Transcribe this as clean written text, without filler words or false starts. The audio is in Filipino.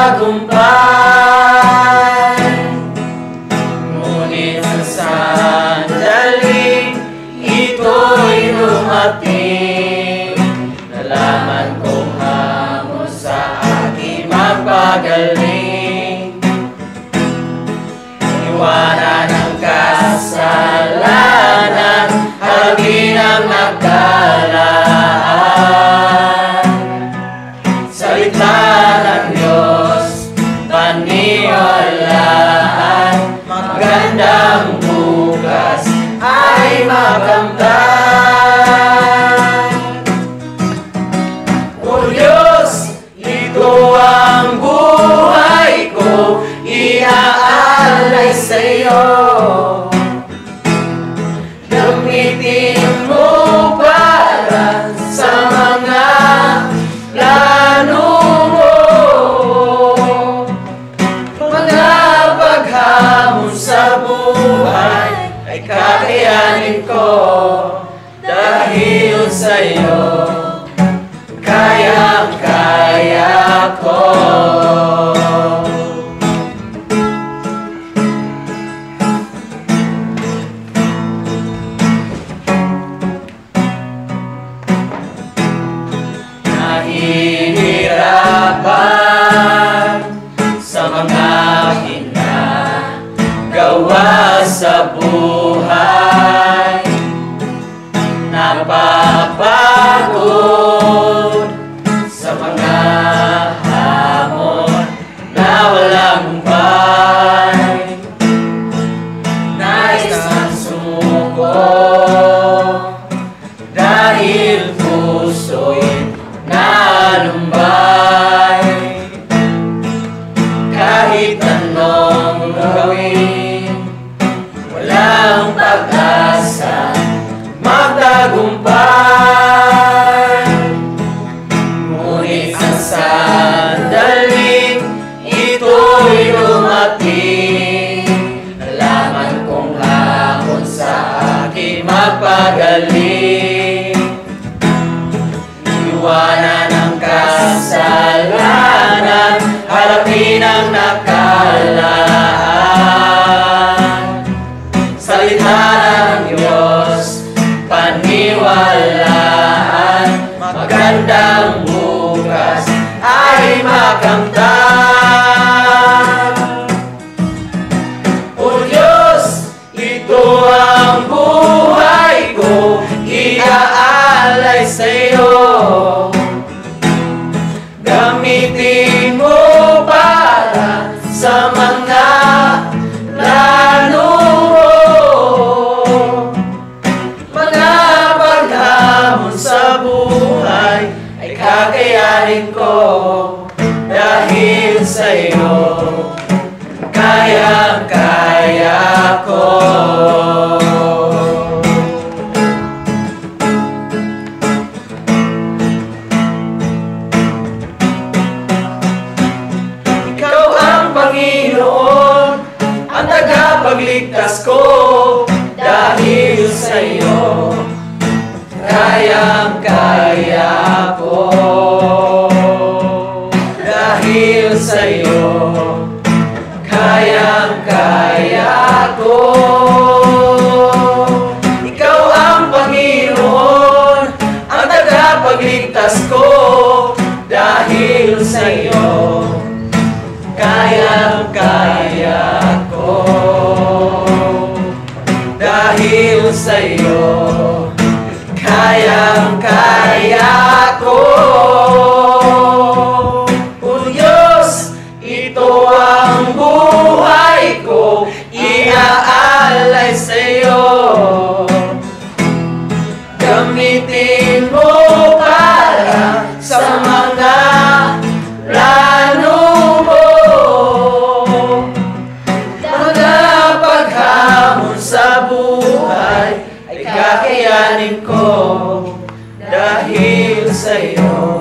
magtagumpay. Ngunit sa sandali ito'y dumating, nalaman kong hamon sa aking magpagaling. Iwanan ang kasalanan, harapin ang nagdalaan. Salita ng Diyos, paniwalaan, magandang bukas ay makamtan. O Diyos, ito ang buhay ko, iaalay sa'yo. Gamitin mo para sa mga plano mo, mga paghamon sa buhay ay kakayanin ko dahil sa'yo. Kayang-kaya ko. Nahihirapan sa mga ginagawa sa buhay, napapagod sa mga hamon na walang humpay. Nais ng sumuko dahil puso'y nalumbay. Kahit anong gawin, walang pag-asa magtagumpay. Ngunit ang sandaling ito'y dumating, nalaman kong hamon sa aking magpagaling. Iwanan ang kasalanan, harapin ang nakalaan. Salita ng Diyos, paniwalaan, magandang bukas ay makamtan. O Diyos, ito ang buhay ko, iaalay sa'yo. Gamitin mo para sa mga plano mo, mga paghamon sa buhay ay kakayanin ko dahil sa'yo. Kayang-kaya ko. Ikaw ang Panginoon, ang tagapagligtas ko, dahil sa'yo. Kayang-kaya ko. Dahil sa'yo. Kayang-kaya ko. Ikaw ang Panginoon, ang tagapagligtas ko, dahil sa'yo. Kayang-kaya ko. Dahil sa'yo. Kayang-kaya ko. O Diyos, ito ang buhay ko, iaalay sa'yo. Gamitin mo para sa mga plano mo, mga paghamon sa buhay ay kakayanin ko dahil sa'yo.